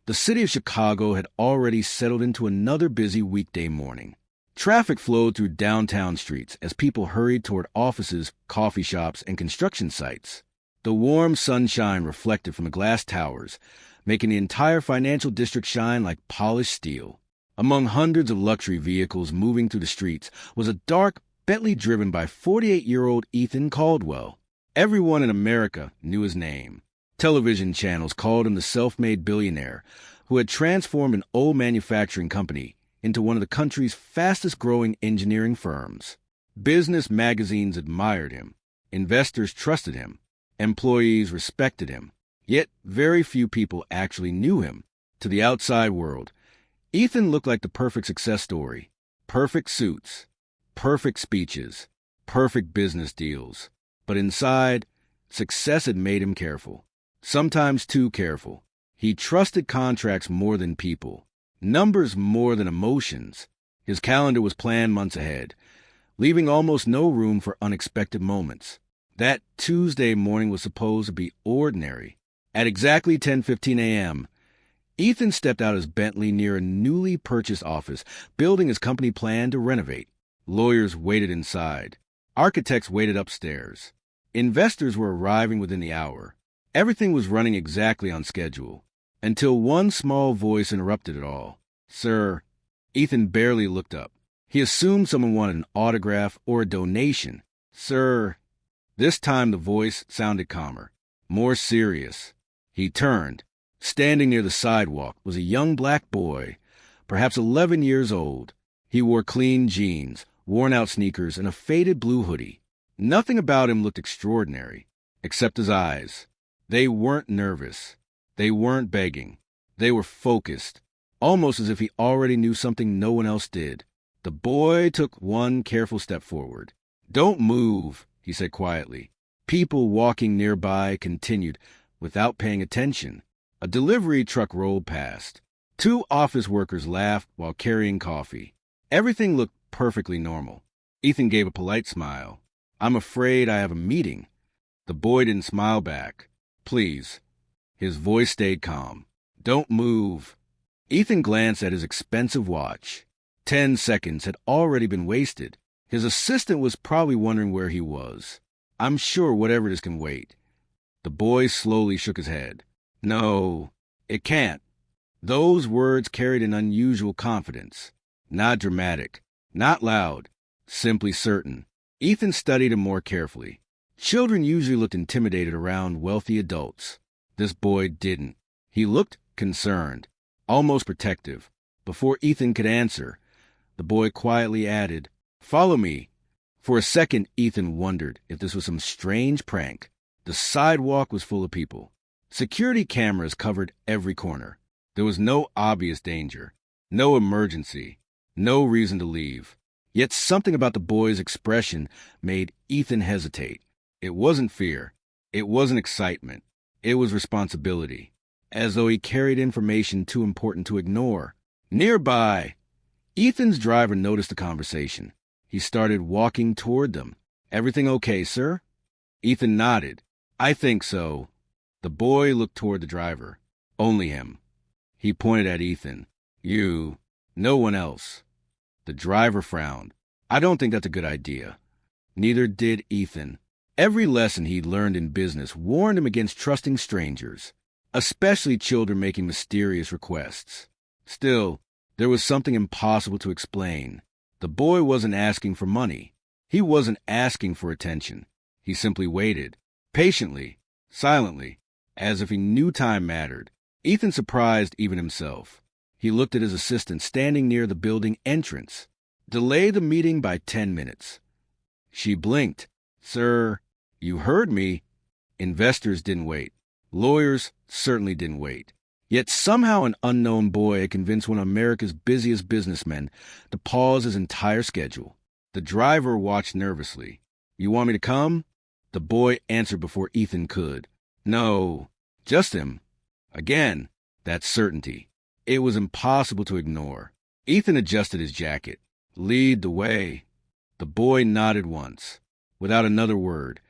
The city of Chicago had already settled into another busy weekday morning. Traffic flowed through downtown streets as people hurried toward offices, coffee shops, and construction sites. The warm sunshine reflected from the glass towers, making the entire financial district shine like polished steel. Among hundreds of luxury vehicles moving through the streets was a dark Bentley driven by 48-year-old Ethan Caldwell. Everyone in America knew his name. Television channels called him the self-made billionaire who had transformed an old manufacturing company into one of the country's fastest-growing engineering firms. Business magazines admired him. Investors trusted him. Employees respected him. Yet very few people actually knew him. To the outside world, Ethan looked like the perfect success story. Perfect suits, perfect speeches, perfect business deals. But inside, success had made him careful. Sometimes too careful. He trusted contracts more than people, numbers more than emotions. His calendar was planned months ahead, leaving almost no room for unexpected moments. That Tuesday morning was supposed to be ordinary. At exactly 10:15 a.m., Ethan stepped out his Bentley near a newly purchased office, building his company planned to renovate. Lawyers waited inside. Architects waited upstairs. Investors were arriving within the hour. Everything was running exactly on schedule, until one small voice interrupted it all. "Sir." Ethan barely looked up. He assumed someone wanted an autograph or a donation. "Sir." This time the voice sounded calmer, more serious. He turned. Standing near the sidewalk was a young black boy, perhaps 11 years old. He wore clean jeans, worn-out sneakers, and a faded blue hoodie. Nothing about him looked extraordinary, except his eyes. They weren't nervous. They weren't begging. They were focused, almost as if he already knew something no one else did. The boy took one careful step forward. "Don't move," he said quietly. People walking nearby continued, without paying attention. A delivery truck rolled past. 2 office workers laughed while carrying coffee. Everything looked perfectly normal. Ethan gave a polite smile. "I'm afraid I have a meeting." The boy didn't smile back. "Please." His voice stayed calm. "Don't move." Ethan glanced at his expensive watch. 10 seconds had already been wasted. His assistant was probably wondering where he was. "I'm sure whatever it is can wait." The boy slowly shook his head. "No, it can't." Those words carried an unusual confidence. Not dramatic, not loud, simply certain. Ethan studied him more carefully. Children usually looked intimidated around wealthy adults. This boy didn't. He looked concerned, almost protective. Before Ethan could answer, the boy quietly added, "Follow me." For a second, Ethan wondered if this was some strange prank. The sidewalk was full of people. Security cameras covered every corner. There was no obvious danger, no emergency, no reason to leave. Yet something about the boy's expression made Ethan hesitate. It wasn't fear. It wasn't excitement. It was responsibility, as though he carried information too important to ignore. Nearby, Ethan's driver noticed the conversation. He started walking toward them. "Everything okay, sir?" Ethan nodded. "I think so." The boy looked toward the driver. Only him. He pointed at Ethan. "You. No one else." The driver frowned. "I don't think that's a good idea." Neither did Ethan. Every lesson he'd learned in business warned him against trusting strangers, especially children making mysterious requests. Still, there was something impossible to explain. The boy wasn't asking for money. He wasn't asking for attention. He simply waited, patiently, silently, as if he knew time mattered. Ethan surprised even himself. He looked at his assistant standing near the building entrance. "Delay the meeting by 10 minutes. She blinked. "Sir, you heard me." Investors didn't wait. Lawyers certainly didn't wait. Yet somehow an unknown boy had convinced one of America's busiest businessmen to pause his entire schedule. The driver watched nervously. "You want me to come?" The boy answered before Ethan could. "No, just him." Again, that certainty. It was impossible to ignore. Ethan adjusted his jacket. "Lead the way." The boy nodded once. Without another word,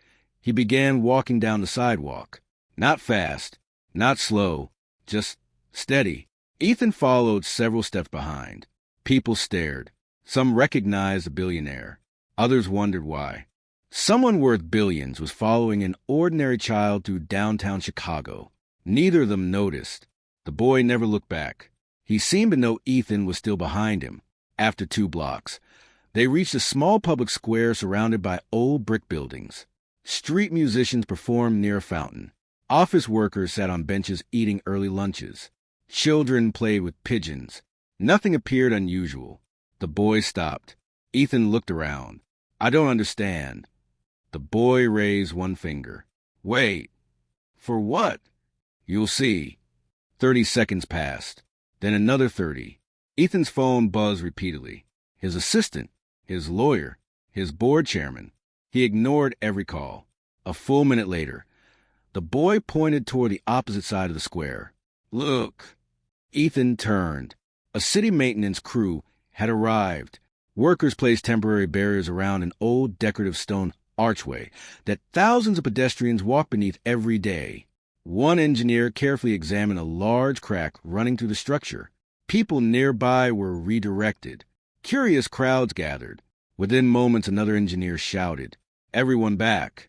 he began walking down the sidewalk. Not fast, not slow, just Steady. Ethan followed several steps behind. People stared. Some recognized the billionaire. Others wondered why. Someone worth billions was following an ordinary child through downtown Chicago. Neither of them noticed. The boy never looked back. He seemed to know Ethan was still behind him. After 2 blocks, they reached a small public square surrounded by old brick buildings. Street musicians performed near a fountain. Office workers sat on benches eating early lunches. Children played with pigeons. Nothing appeared unusual. The boy stopped. Ethan looked around. I don't understand. The boy raised one finger. Wait. For what? You'll see. 30 seconds passed. Then another 30. Ethan's phone buzzed repeatedly. His assistant, his lawyer, his board chairman. He ignored every call. A full minute later, the boy pointed toward the opposite side of the square. Look. Ethan turned. A city maintenance crew had arrived. Workers placed temporary barriers around an old decorative stone archway that thousands of pedestrians walk beneath every day. One engineer carefully examined a large crack running through the structure. People nearby were redirected. Curious crowds gathered. Within moments, another engineer shouted, "Everyone back!"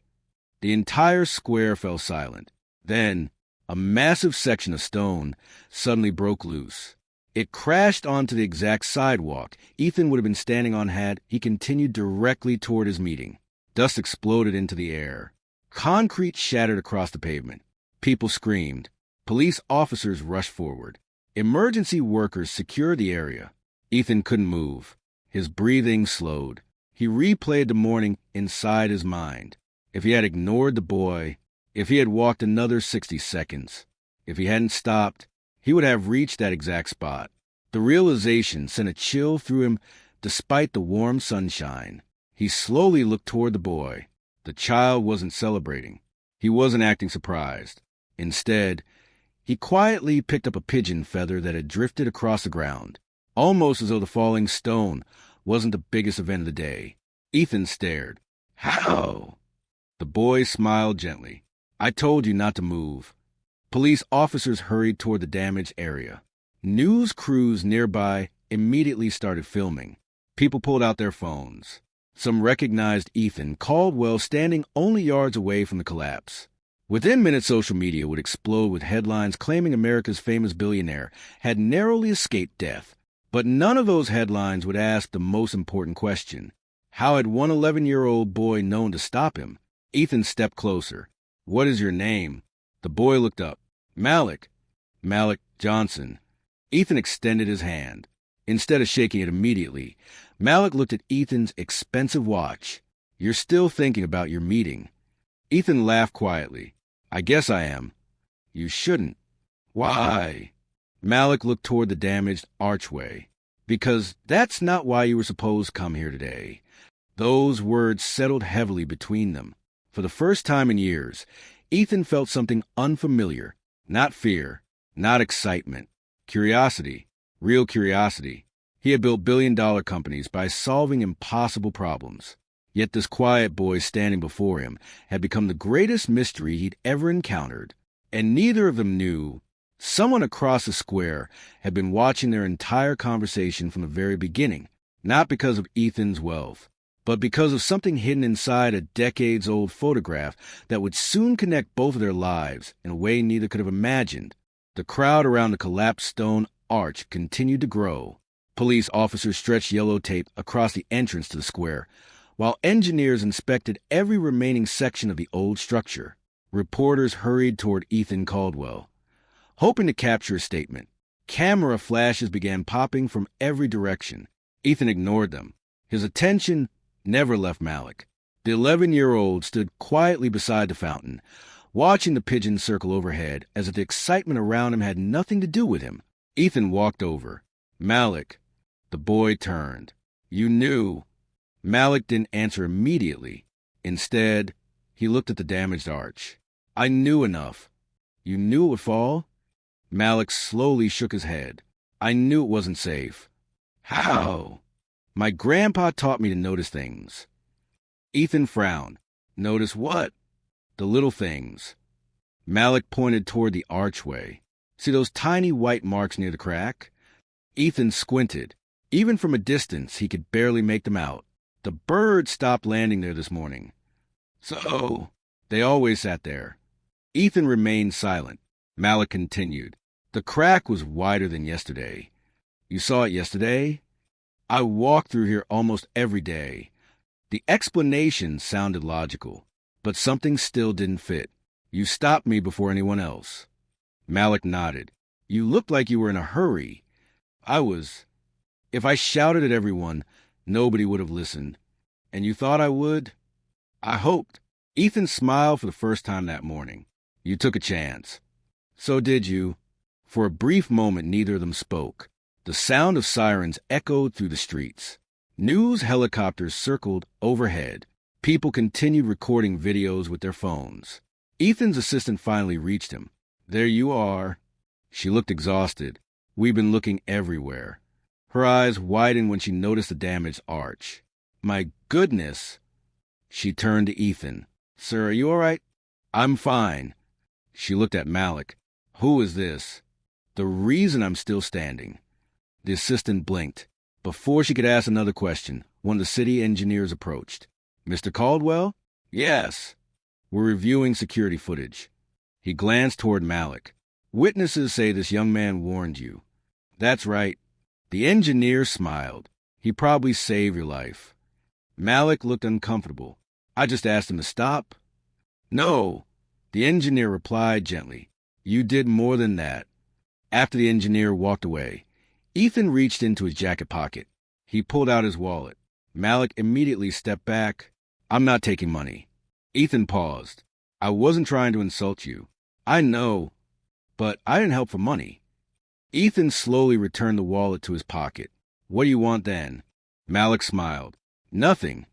The entire square fell silent. Then, a massive section of stone suddenly broke loose. It crashed onto the exact sidewalk Ethan would have been standing on had he continued directly toward his meeting. Dust exploded into the air. Concrete shattered across the pavement. People screamed. Police officers rushed forward. Emergency workers secured the area. Ethan couldn't move. His breathing slowed. He replayed the morning inside his mind. If he had ignored the boy, if he had walked another 60 seconds, if he hadn't stopped, he would have reached that exact spot. The realization sent a chill through him despite the warm sunshine. He slowly looked toward the boy. The child wasn't celebrating. He wasn't acting surprised. Instead, he quietly picked up a pigeon feather that had drifted across the ground, almost as though the falling stone wasn't the biggest event of the day. Ethan stared. How? The boy smiled gently. I told you not to move. Police officers hurried toward the damaged area. News crews nearby immediately started filming. People pulled out their phones. Some recognized Ethan Caldwell standing only yards away from the collapse. Within minutes, social media would explode with headlines claiming America's famous billionaire had narrowly escaped death. But none of those headlines would ask the most important question. How had one 11-year-old boy known to stop him? Ethan stepped closer. What is your name? The boy looked up. Malik. Malik Johnson. Ethan extended his hand. Instead of shaking it immediately, Malik looked at Ethan's expensive watch. You're still thinking about your meeting. Ethan laughed quietly. I guess I am. You shouldn't. Why? Malik looked toward the damaged archway. Because that's not why you were supposed to come here today. Those words settled heavily between them. For the first time in years, Ethan felt something unfamiliar. Not fear, not excitement. Curiosity, real curiosity. He had built billion-dollar companies by solving impossible problems. Yet this quiet boy standing before him had become the greatest mystery he'd ever encountered. And neither of them knew. Someone across the square had been watching their entire conversation from the very beginning, not because of Ethan's wealth, but because of something hidden inside a decades-old photograph that would soon connect both of their lives in a way neither could have imagined. The crowd around the collapsed stone arch continued to grow. Police officers stretched yellow tape across the entrance to the square, while engineers inspected every remaining section of the old structure. Reporters hurried toward Ethan Caldwell, hoping to capture a statement. Camera flashes began popping from every direction. Ethan ignored them. His attention never left Malik. The 11-year-old stood quietly beside the fountain, watching the pigeons circle overhead as if the excitement around him had nothing to do with him. Ethan walked over. Malik. The boy turned. You knew. Malik didn't answer immediately. Instead, he looked at the damaged arch. I knew enough. You knew it would fall? Malik slowly shook his head. I knew it wasn't safe. How? My grandpa taught me to notice things. Ethan frowned. Notice what? The little things. Malik pointed toward the archway. See those tiny white marks near the crack? Ethan squinted. Even from a distance, he could barely make them out. The birds stopped landing there this morning. So, they always sat there. Ethan remained silent. Malik continued. The crack was wider than yesterday. You saw it yesterday? I walk through here almost every day. The explanation sounded logical, but something still didn't fit. You stopped me before anyone else. Malik nodded. You looked like you were in a hurry. I was. If I shouted at everyone, nobody would have listened. And you thought I would? I hoped. Ethan smiled for the first time that morning. You took a chance. So did you. For a brief moment, neither of them spoke. The sound of sirens echoed through the streets. News helicopters circled overhead. People continued recording videos with their phones. Ethan's assistant finally reached him. There you are. She looked exhausted. We've been looking everywhere. Her eyes widened when she noticed the damaged arch. My goodness. She turned to Ethan. Sir, are you all right? I'm fine. She looked at Malik. Who is this? The reason I'm still standing. The assistant blinked. Before she could ask another question, one of the city engineers approached. Mr. Caldwell? Yes. We're reviewing security footage. He glanced toward Malik. Witnesses say this young man warned you. That's right. The engineer smiled. He probably saved your life. Malik looked uncomfortable. I just asked him to stop. No. The engineer replied gently. You did more than that. After the engineer walked away, Ethan reached into his jacket pocket. He pulled out his wallet. Malik immediately stepped back. I'm not taking money. Ethan paused. I wasn't trying to insult you. I know, but I didn't help for money. Ethan slowly returned the wallet to his pocket. What do you want then? Malik smiled. Nothing.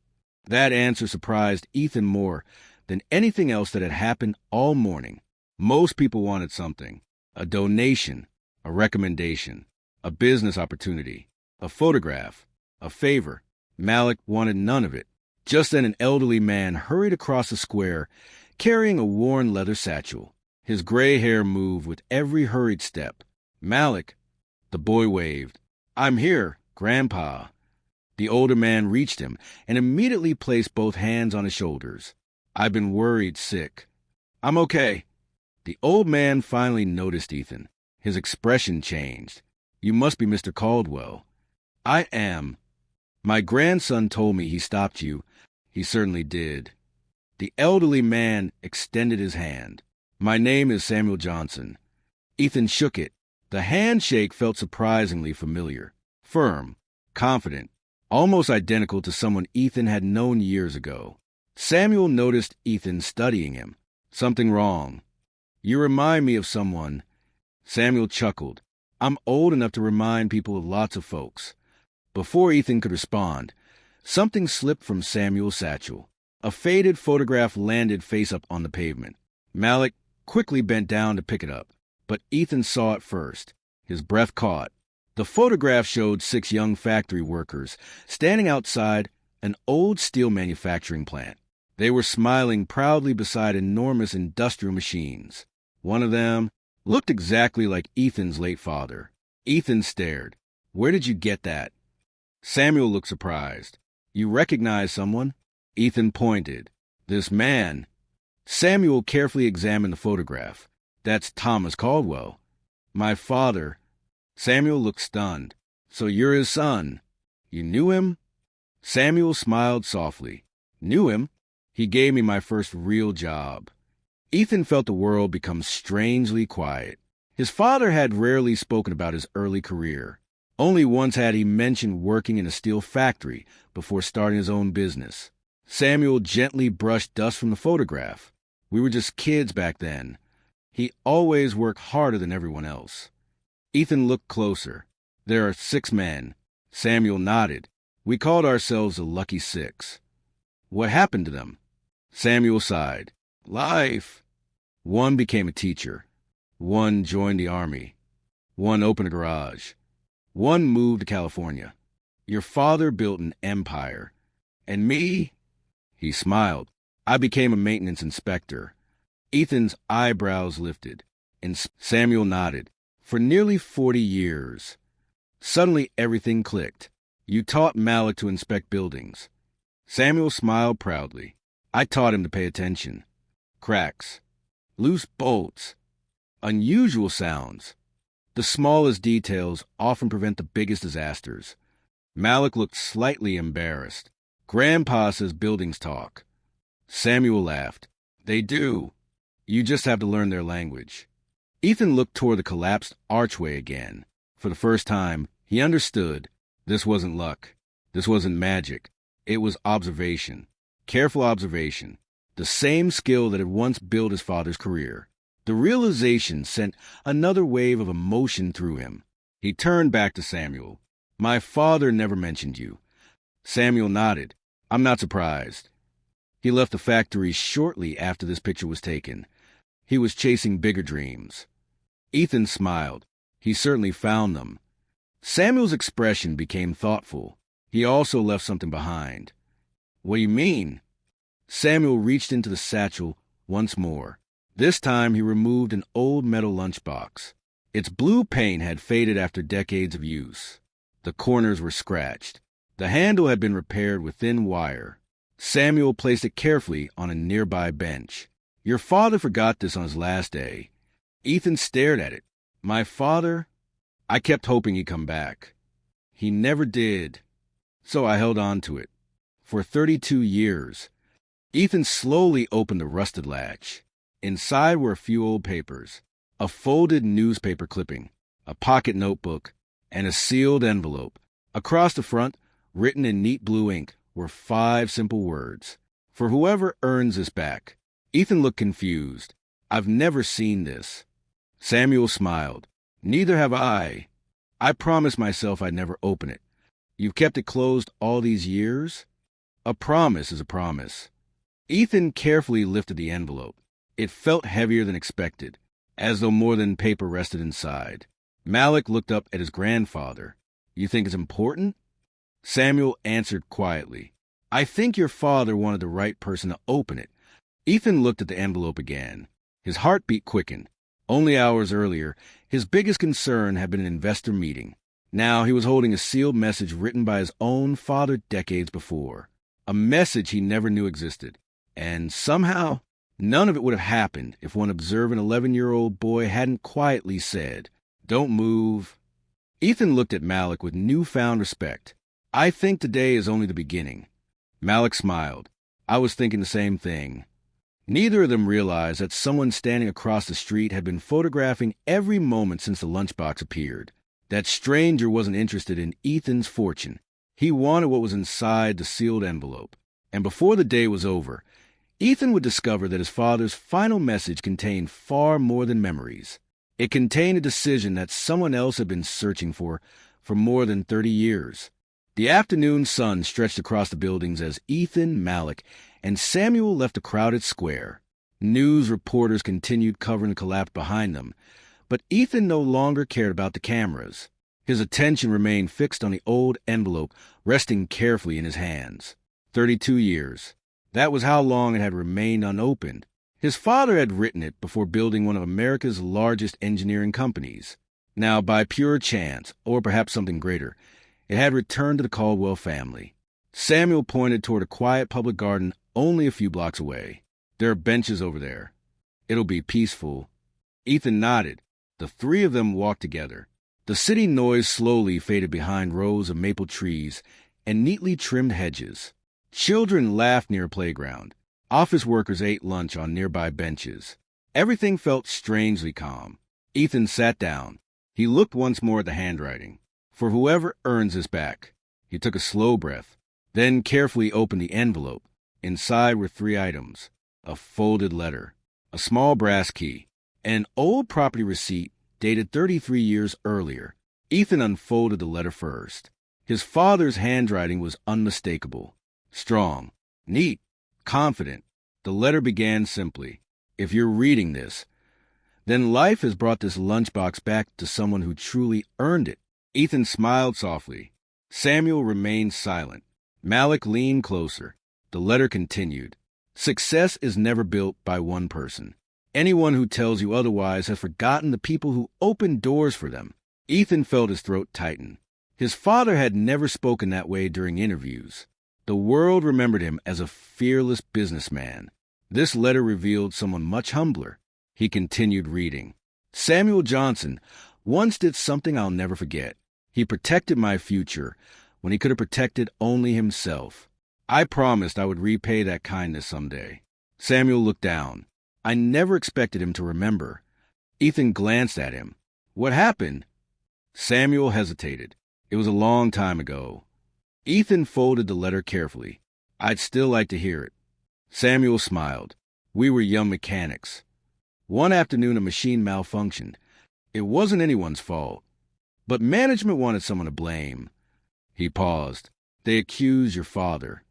That answer surprised Ethan more than anything else that had happened all morning. Most people wanted something. A donation, a recommendation, a business opportunity, a photograph, a favor. Malik wanted none of it. Just then an elderly man hurried across the square, carrying a worn leather satchel. His gray hair moved with every hurried step. Malik, the boy waved. I'm here, Grandpa. The older man reached him and immediately placed both hands on his shoulders. I've been worried sick. I'm okay. The old man finally noticed Ethan. His expression changed. You must be Mr. Caldwell. I am. My grandson told me he stopped you. He certainly did. The elderly man extended his hand. My name is Samuel Johnson. Ethan shook it. The handshake felt surprisingly familiar. Firm, confident, almost identical to someone Ethan had known years ago. Samuel noticed Ethan studying him. Something wrong. You remind me of someone. Samuel chuckled. I'm old enough to remind people of lots of folks. Before Ethan could respond, something slipped from Samuel's satchel. A faded photograph landed face up on the pavement. Malik quickly bent down to pick it up, but Ethan saw it first. His breath caught. The photograph showed 6 young factory workers standing outside an old steel manufacturing plant. They were smiling proudly beside enormous industrial machines. One of them looked exactly like Ethan's late father. Ethan stared. Where did you get that? Samuel looked surprised. You recognize someone? Ethan pointed. This man. Samuel carefully examined the photograph. That's Thomas Caldwell. My father. Samuel looked stunned. So you're his son. You knew him? Samuel smiled softly. Knew him? He gave me my first real job. Ethan felt the world become strangely quiet. His father had rarely spoken about his early career. Only once had he mentioned working in a steel factory before starting his own business. Samuel gently brushed dust from the photograph. We were just kids back then. He always worked harder than everyone else. Ethan looked closer. There are 6 men. Samuel nodded. We called ourselves the Lucky 6. What happened to them? Samuel sighed. Life. One became a teacher. One joined the army. One opened a garage. One moved to California. Your father built an empire. And me? He smiled. I became a maintenance inspector. Ethan's eyebrows lifted, and Samuel nodded. For nearly 40 years. Suddenly everything clicked. You taught Malik to inspect buildings. Samuel smiled proudly. I taught him to pay attention. Cracks. Loose bolts. Unusual sounds. The smallest details often prevent the biggest disasters. Malik looked slightly embarrassed. Grandpa says buildings talk. Samuel laughed. They do. You just have to learn their language. Ethan looked toward the collapsed archway again. For the first time, he understood. This wasn't luck. This wasn't magic. It was observation. Careful observation. The same skill that had once built his father's career. The realization sent another wave of emotion through him. He turned back to Samuel. My father never mentioned you. Samuel nodded. I'm not surprised. He left the factory shortly after this picture was taken. He was chasing bigger dreams. Ethan smiled. He certainly found them. Samuel's expression became thoughtful. He also left something behind. What do you mean? Samuel reached into the satchel once more. This time he removed an old metal lunchbox. Its blue paint had faded after decades of use. The corners were scratched. The handle had been repaired with thin wire. Samuel placed it carefully on a nearby bench. Your father forgot this on his last day. Ethan stared at it. My father? I kept hoping he'd come back. He never did. So I held on to it. For 32 years. Ethan slowly opened the rusted latch. Inside were a few old papers, a folded newspaper clipping, a pocket notebook, and a sealed envelope. Across the front, written in neat blue ink, were 5 simple words. For whoever earns this back. Ethan looked confused. I've never seen this. Samuel smiled. Neither have I. I promised myself I'd never open it. You've kept it closed all these years? A promise is a promise. Ethan carefully lifted the envelope. It felt heavier than expected, as though more than paper rested inside. Malik looked up at his grandfather. You think it's important? Samuel answered quietly. I think your father wanted the right person to open it. Ethan looked at the envelope again. His heartbeat quickened. Only hours earlier, his biggest concern had been an investor meeting. Now he was holding a sealed message written by his own father decades before. A message he never knew existed. And somehow, none of it would have happened if one observant 11-year-old boy hadn't quietly said, Don't move. Ethan looked at Malik with newfound respect. I think today is only the beginning. Malik smiled. I was thinking the same thing. Neither of them realized that someone standing across the street had been photographing every moment since the lunchbox appeared. That stranger wasn't interested in Ethan's fortune. He wanted what was inside the sealed envelope. And before the day was over, Ethan would discover that his father's final message contained far more than memories. It contained a decision that someone else had been searching for more than 30 years. The afternoon sun stretched across the buildings as Ethan, Malik, and Samuel left the crowded square. News reporters continued covering the collapse behind them, but Ethan no longer cared about the cameras. His attention remained fixed on the old envelope resting carefully in his hands. 32 years. That was how long it had remained unopened. His father had written it before building one of America's largest engineering companies. Now, by pure chance, or perhaps something greater, it had returned to the Caldwell family. Samuel pointed toward a quiet public garden only a few blocks away. There are benches over there. It'll be peaceful. Ethan nodded. The 3 of them walked together. The city noise slowly faded behind rows of maple trees and neatly trimmed hedges. Children laughed near a playground. Office workers ate lunch on nearby benches. Everything felt strangely calm. Ethan sat down. He looked once more at the handwriting. For whoever earns this back. He took a slow breath, then carefully opened the envelope. Inside were 3 items. A folded letter, a small brass key, an old property receipt dated 33 years earlier. Ethan unfolded the letter first. His father's handwriting was unmistakable. Strong, neat, confident. The letter began simply, If you're reading this, then life has brought this lunchbox back to someone who truly earned it. Ethan smiled softly. Samuel remained silent. Malik leaned closer. The letter continued. Success is never built by one person. Anyone who tells you otherwise has forgotten the people who opened doors for them. Ethan felt his throat tighten. His father had never spoken that way during interviews. The world remembered him as a fearless businessman. This letter revealed someone much humbler. He continued reading. Samuel Johnson once did something I'll never forget. He protected my future when he could have protected only himself. I promised I would repay that kindness someday. Samuel looked down. I never expected him to remember. Ethan glanced at him. What happened? Samuel hesitated. It was a long time ago. Ethan folded the letter carefully. I'd still like to hear it. Samuel smiled. We were young mechanics. One afternoon, a machine malfunctioned. It wasn't anyone's fault, but management wanted someone to blame. He paused. They accused your father.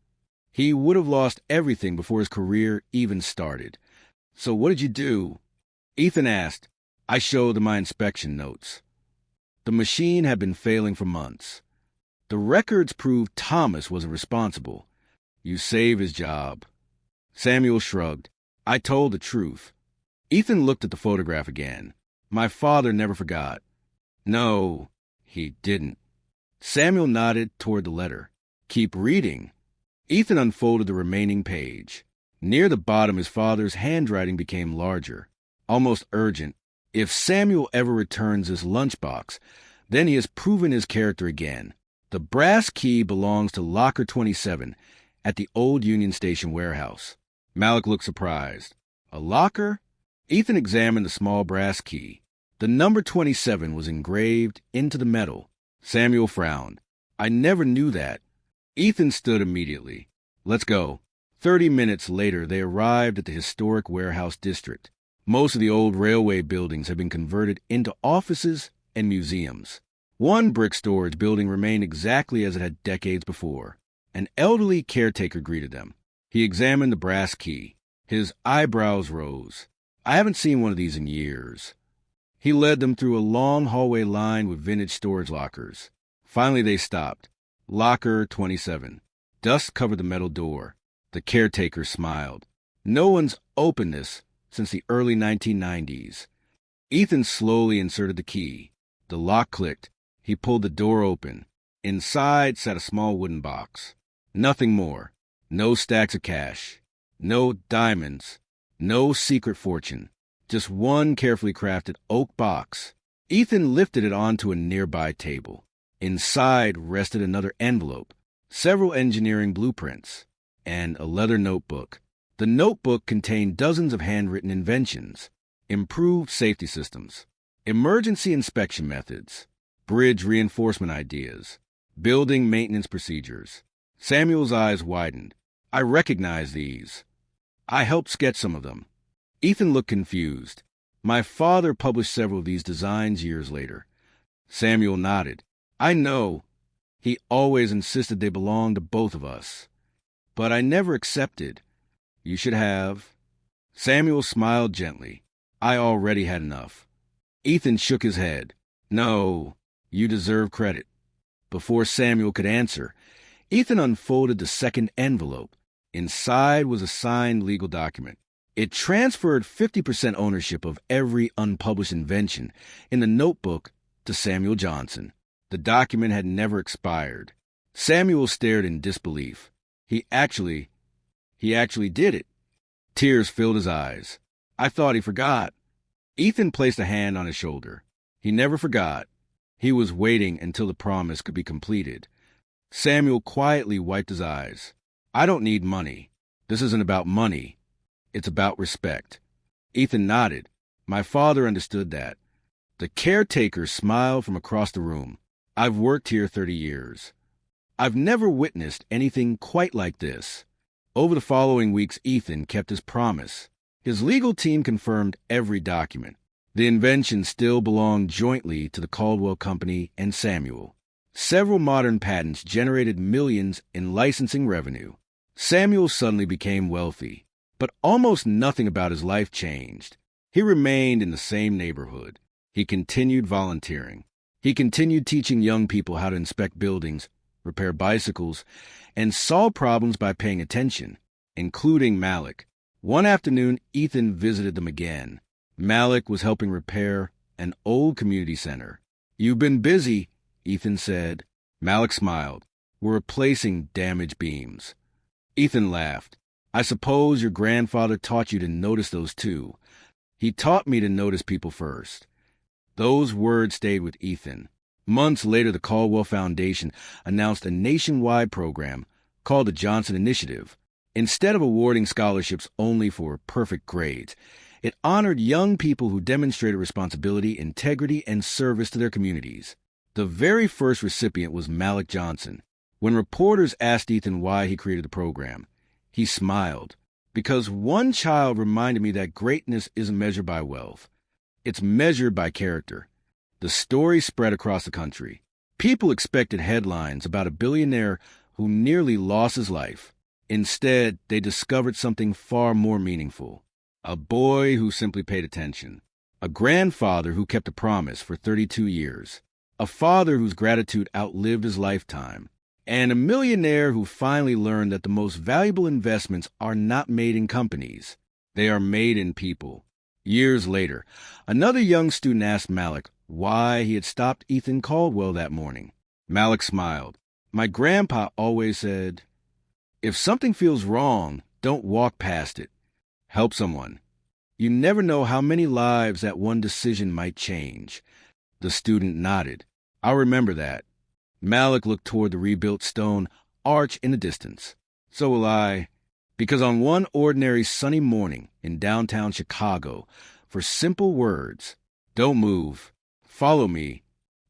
He would have lost everything before his career even started. So what did you do? Ethan asked. I showed them my inspection notes. The machine had been failing for months. The records proved Thomas wasn't responsible. You saved his job. Samuel shrugged. I told the truth. Ethan looked at the photograph again. My father never forgot. No, he didn't. Samuel nodded toward the letter. Keep reading. Ethan unfolded the remaining page. Near the bottom, his father's handwriting became larger, almost urgent. If Samuel ever returns this lunchbox, then he has proven his character again. The brass key belongs to Locker 27 at the old Union Station warehouse. Malik looked surprised. A locker? Ethan examined the small brass key. The number 27 was engraved into the metal. Samuel frowned. I never knew that. Ethan stood immediately. Let's go. 30 minutes later, they arrived at the historic warehouse district. Most of the old railway buildings had been converted into offices and museums. One brick storage building remained exactly as it had decades before. An elderly caretaker greeted them. He examined the brass key. His eyebrows rose. I haven't seen one of these in years. He led them through a long hallway lined with vintage storage lockers. Finally, they stopped. Locker 27. Dust covered the metal door. The caretaker smiled. No one's opened this since the early 1990s. Ethan slowly inserted the key. The lock clicked. He pulled the door open. Inside sat a small wooden box. Nothing more. No stacks of cash. No diamonds. No secret fortune. Just one carefully crafted oak box. Ethan lifted it onto a nearby table. Inside rested another envelope, several engineering blueprints, and a leather notebook. The notebook contained dozens of handwritten inventions, improved safety systems, emergency inspection methods, bridge reinforcement ideas, building maintenance procedures. Samuel's eyes widened. I recognize these. I helped sketch some of them. Ethan looked confused. My father published several of these designs years later. Samuel nodded. I know. He always insisted they belonged to both of us. But I never accepted. You should have. Samuel smiled gently. I already had enough. Ethan shook his head. No, you deserve credit. Before Samuel could answer, Ethan unfolded the second envelope. Inside was a signed legal document. It transferred 50% ownership of every unpublished invention in the notebook to Samuel Johnson. The document had never expired. Samuel stared in disbelief. He actually did it. Tears filled his eyes. I thought he forgot. Ethan placed a hand on his shoulder. He never forgot. He was waiting until the promise could be completed. Samuel quietly wiped his eyes. I don't need money. This isn't about money. It's about respect. Ethan nodded. My father understood that. The caretaker smiled from across the room. I've worked here 30 years. I've never witnessed anything quite like this. Over the following weeks, Ethan kept his promise. His legal team confirmed every document. The invention still belonged jointly to the Caldwell Company and Samuel. Several modern patents generated millions in licensing revenue. Samuel suddenly became wealthy, but almost nothing about his life changed. He remained in the same neighborhood. He continued volunteering. He continued teaching young people how to inspect buildings, repair bicycles, and solve problems by paying attention, including Malik. One afternoon, Ethan visited them again. Malik was helping repair an old community center. "You've been busy," Ethan said. Malik smiled. "We're replacing damaged beams." Ethan laughed. "I suppose your grandfather taught you to notice those too." "He taught me to notice people first." Those words stayed with Ethan. Months later, the Caldwell Foundation announced a nationwide program called the Johnson Initiative. Instead of awarding scholarships only for perfect grades, it honored young people who demonstrated responsibility, integrity, and service to their communities. The very first recipient was Malik Johnson. When reporters asked Ethan why he created the program, he smiled. "Because one child reminded me that greatness isn't measured by wealth. It's measured by character." The story spread across the country. People expected headlines about a billionaire who nearly lost his life. Instead, they discovered something far more meaningful. A boy who simply paid attention. A grandfather who kept a promise for 32 years. A father whose gratitude outlived his lifetime. And a millionaire who finally learned that the most valuable investments are not made in companies. They are made in people. Years later, another young student asked Malik why he had stopped Ethan Caldwell that morning. Malik smiled. "My grandpa always said, if something feels wrong, don't walk past it. Help someone. You never know how many lives that one decision might change." The student nodded. "I'll remember that." Malik looked toward the rebuilt stone arch in the distance. "So will I." Because on one ordinary sunny morning in downtown Chicago, for simple words, "Don't move, follow me,"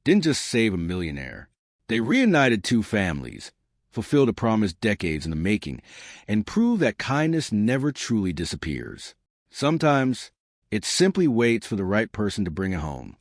didn't just save a millionaire. They reunited two families, fulfilled a promise decades in the making, and proved that kindness never truly disappears. Sometimes it simply waits for the right person to bring it home.